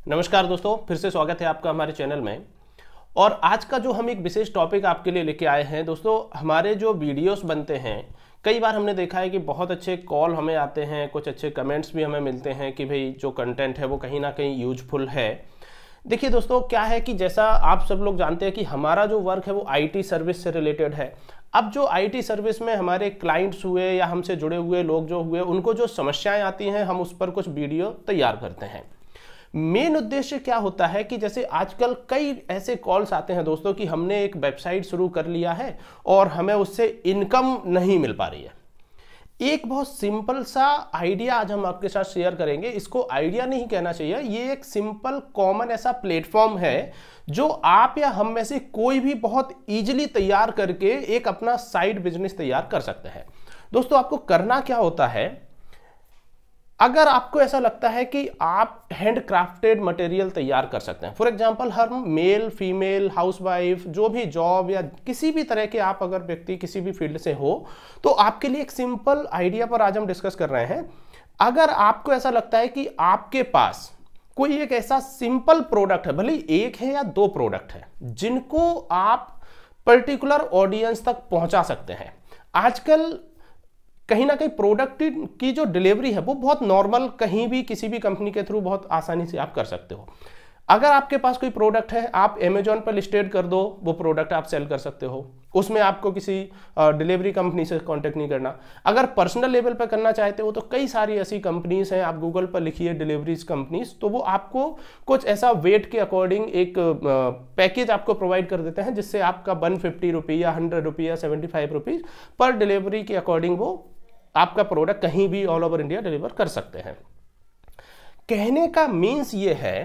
नमस्कार दोस्तों, फिर से स्वागत है आपका हमारे चैनल में। और आज का जो हम एक विशेष टॉपिक आपके लिए लेके आए हैं दोस्तों, हमारे जो वीडियोस बनते हैं कई बार हमने देखा है कि बहुत अच्छे कॉल हमें आते हैं, कुछ अच्छे कमेंट्स भी हमें मिलते हैं कि भाई जो कंटेंट है वो कहीं ना कहीं यूजफुल है। देखिए दोस्तों, क्या है कि जैसा आप सब लोग जानते हैं कि हमारा जो वर्क है वो आईटी सर्विस से रिलेटेड है। अब जो आईटी सर्विस में हमारे क्लाइंट्स हुए या हमसे जुड़े हुए लोग जो हुए, उनको जो समस्याएं आती हैं हम उस पर कुछ वीडियो तैयार करते हैं। मेन उद्देश्य क्या होता है कि जैसे आजकल कई ऐसे कॉल्स आते हैं दोस्तों कि हमने एक वेबसाइट शुरू कर लिया है और हमें उससे इनकम नहीं मिल पा रही है। एक बहुत सिंपल सा आइडिया आज हम आपके साथ शेयर करेंगे। इसको आइडिया नहीं कहना चाहिए, ये एक सिंपल कॉमन ऐसा प्लेटफॉर्म है जो आप या हम में से कोई भी बहुत इजीली तैयार करके एक अपना साइड बिजनेस तैयार कर सकते हैं। दोस्तों, आपको करना क्या होता है, अगर आपको ऐसा लगता है कि आप हैंड क्राफ्टेड मटेरियल तैयार कर सकते हैं, फॉर एग्जांपल हम मेल फीमेल हाउसवाइफ जो भी जॉब या किसी भी तरह के आप अगर व्यक्ति किसी भी फील्ड से हो, तो आपके लिए एक सिंपल आइडिया पर आज हम डिस्कस कर रहे हैं। अगर आपको ऐसा लगता है कि आपके पास कोई एक ऐसा सिंपल प्रोडक्ट है, भले एक है या दो प्रोडक्ट है, जिनको आप पर्टिकुलर ऑडियंस तक पहुंचा सकते हैं। आजकल कहीं ना कहीं प्रोडक्ट की जो डिलीवरी है वो बहुत नॉर्मल, कहीं भी किसी भी कंपनी के थ्रू बहुत आसानी से आप कर सकते हो। अगर आपके पास कोई प्रोडक्ट है, आप अमेजोन पर लिस्टेड कर दो, वो प्रोडक्ट आप सेल कर सकते हो। उसमें आपको किसी डिलीवरी कंपनी से कांटेक्ट नहीं करना। अगर पर्सनल लेवल पर करना चाहते हो तो कई सारी ऐसी कंपनीज हैं, आप गूगल पर लिखिए डिलीवरीज कंपनीज, तो वो आपको कुछ ऐसा वेट के अकॉर्डिंग एक पैकेज आपको प्रोवाइड कर देते हैं, जिससे आपका 150 रुपये या 100 रुपये या 75 रुपीज़ पर डिलीवरी के अकॉर्डिंग वो आपका प्रोडक्ट कहीं भी ऑल ओवर इंडिया डिलीवर कर सकते हैं। कहने का मीन्स ये है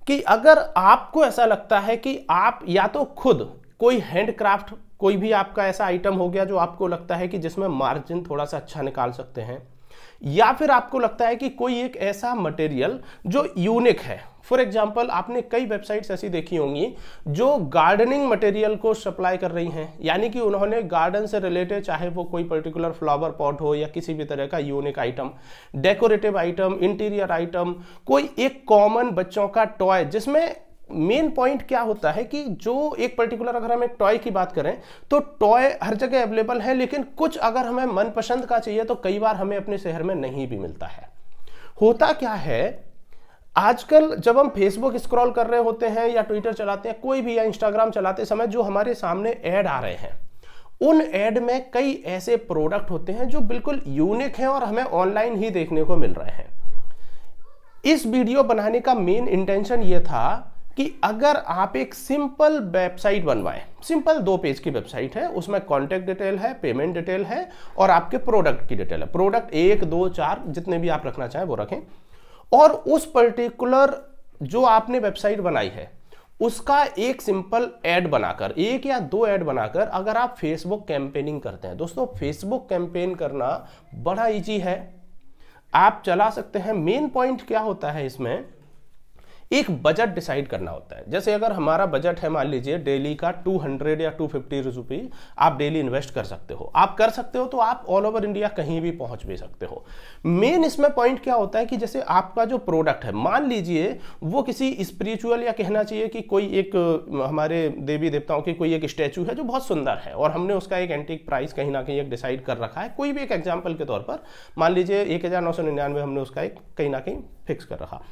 कि अगर आपको ऐसा लगता है कि आप या तो खुद कोई हैंडक्राफ्ट, कोई भी आपका ऐसा आइटम हो गया जो आपको लगता है कि जिसमें मार्जिन थोड़ा सा अच्छा निकाल सकते हैं, या फिर आपको लगता है कि कोई एक ऐसा मटेरियल जो यूनिक है। फॉर एग्जाम्पल, आपने कई वेबसाइट्स ऐसी देखी होंगी जो गार्डनिंग मटेरियल को सप्लाई कर रही हैं, यानी कि उन्होंने गार्डन से रिलेटेड, चाहे वो कोई पर्टिकुलर फ्लावर पॉट हो या किसी भी तरह का unique item, decorative item, interior item, कोई एक कॉमन बच्चों का टॉय, जिसमें मेन पॉइंट क्या होता है कि जो एक पर्टिकुलर, अगर हम एक टॉय की बात करें तो टॉय हर जगह अवेलेबल है, लेकिन कुछ अगर हमें मनपसंद का चाहिए तो कई बार हमें अपने शहर में नहीं भी मिलता है। होता क्या है, आजकल जब हम फेसबुक स्क्रॉल कर रहे होते हैं या ट्विटर चलाते हैं, कोई भी, या इंस्टाग्राम चलाते समय जो हमारे सामने ऐड आ रहे हैं, उन ऐड में कई ऐसे प्रोडक्ट होते हैं जो बिल्कुल यूनिक हैं और हमें ऑनलाइन ही देखने को मिल रहे हैं। इस वीडियो बनाने का मेन इंटेंशन ये था कि अगर आप एक सिंपल वेबसाइट बनवाएं, सिंपल 2 पेज की वेबसाइट है, उसमें कॉन्टैक्ट डिटेल है, पेमेंट डिटेल है और आपके प्रोडक्ट की डिटेल है। प्रोडक्ट 1, 2, 4 जितने भी आप रखना चाहें वो रखें, और उस पर्टिकुलर जो आपने वेबसाइट बनाई है उसका एक सिंपल ऐड बनाकर, 1 या 2 ऐड बनाकर अगर आप फेसबुक कैंपेनिंग करते हैं। दोस्तों, फेसबुक कैंपेन करना बड़ा इजी है, आप चला सकते हैं। मेन पॉइंट क्या होता है इसमें, एक बजट डिसाइड करना होता है। जैसे अगर हमारा बजट है, मान लीजिए डेली का 200 या 250 रुपीज आप डेली इन्वेस्ट कर सकते हो, आप कर सकते हो, तो आप ऑल ओवर इंडिया कहीं भी पहुंच भी सकते हो। मेन इसमें पॉइंट क्या होता है कि जैसे आपका जो प्रोडक्ट है, मान लीजिए वो किसी स्पिरिचुअल, या कहना चाहिए कि कोई एक हमारे देवी देवताओं की कोई एक स्टैचू है जो बहुत सुंदर है और हमने उसका एक एंटीक प्राइस कहीं ना कहीं एक डिसाइड कर रखा है। कोई भी एक एग्जाम्पल के तौर पर मान लीजिए 1999 हमने उसका एक कहीं ना कहीं फिक्स कर रखा।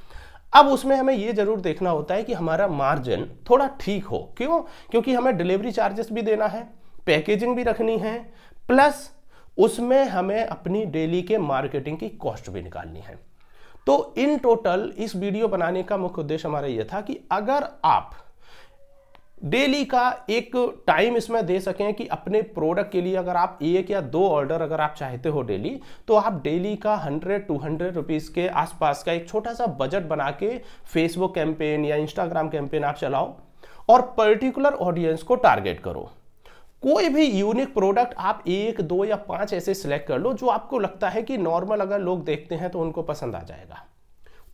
अब उसमें हमें यह जरूर देखना होता है कि हमारा मार्जिन थोड़ा ठीक हो। क्यों? क्योंकि हमें डिलीवरी चार्जेस भी देना है, पैकेजिंग भी रखनी है, प्लस उसमें हमें अपनी डेली के मार्केटिंग की कॉस्ट भी निकालनी है। तो इन टोटल इस वीडियो बनाने का मुख्य उद्देश्य हमारा यह था कि अगर आप डेली का एक टाइम इसमें दे सकें कि अपने प्रोडक्ट के लिए अगर आप 1 या 2 ऑर्डर अगर आप चाहते हो डेली, तो आप डेली का 100-200 रुपीज़ के आसपास का एक छोटा सा बजट बना के फेसबुक कैंपेन या इंस्टाग्राम कैंपेन आप चलाओ और पर्टिकुलर ऑडियंस को टारगेट करो। कोई भी यूनिक प्रोडक्ट आप 1, 2 या 5 ऐसे सिलेक्ट कर लो जो आपको लगता है कि नॉर्मल अगर लोग देखते हैं तो उनको पसंद आ जाएगा।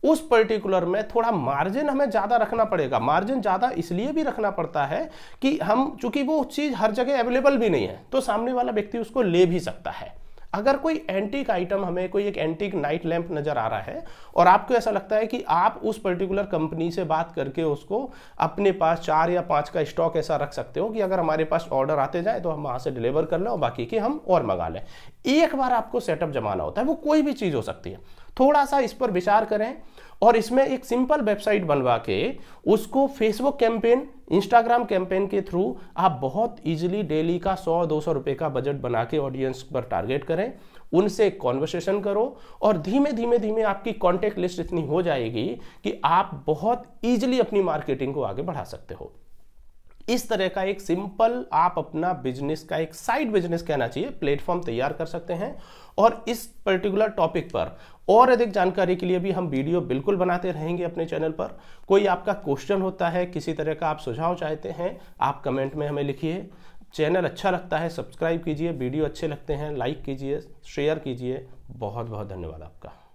उस पर्टिकुलर में थोड़ा मार्जिन हमें ज़्यादा रखना पड़ेगा। मार्जिन ज़्यादा इसलिए भी रखना पड़ता है कि हम, चूंकि वो चीज़ हर जगह अवेलेबल भी नहीं है, तो सामने वाला व्यक्ति उसको ले भी सकता है। अगर कोई एंटीक आइटम, हमें कोई एक एंटीक नाइट लैंप नजर आ रहा है और आपको ऐसा लगता है कि आप उस पर्टिकुलर कंपनी से बात करके उसको अपने पास 4 या 5 का स्टॉक ऐसा रख सकते हो कि अगर हमारे पास ऑर्डर आते जाए तो हम वहां से डिलीवर कर लें और बाकी के हम और मंगा लें। एक बार आपको सेटअप जमाना होता है, वो कोई भी चीज हो सकती है। थोड़ा सा इस पर विचार करें और इसमें एक सिंपल वेबसाइट बनवा के उसको फेसबुक कैंपेन, इंस्टाग्राम कैंपेन के थ्रू आप बहुत इजीली डेली का 100-200 रुपए का बजट बना के ऑडियंस पर टारगेट करें, उनसे कॉन्वर्सेशन करो और धीमे धीमे धीमे आपकी कॉन्टेक्ट लिस्ट इतनी हो जाएगी कि आप बहुत इजीली अपनी मार्केटिंग को आगे बढ़ा सकते हो। इस तरह का एक सिंपल आप अपना बिजनेस का एक साइड बिजनेस कहना चाहिए प्लेटफॉर्म तैयार कर सकते हैं। और इस पर्टिकुलर टॉपिक पर और अधिक जानकारी के लिए भी हम वीडियो बिल्कुल बनाते रहेंगे अपने चैनल पर। कोई आपका क्वेश्चन होता है, किसी तरह का आप सुझाव चाहते हैं, आप कमेंट में हमें लिखिए। चैनल अच्छा लगता है सब्सक्राइब कीजिए, वीडियो अच्छे लगते हैं लाइक कीजिए, शेयर कीजिए। बहुत बहुत धन्यवाद आपका।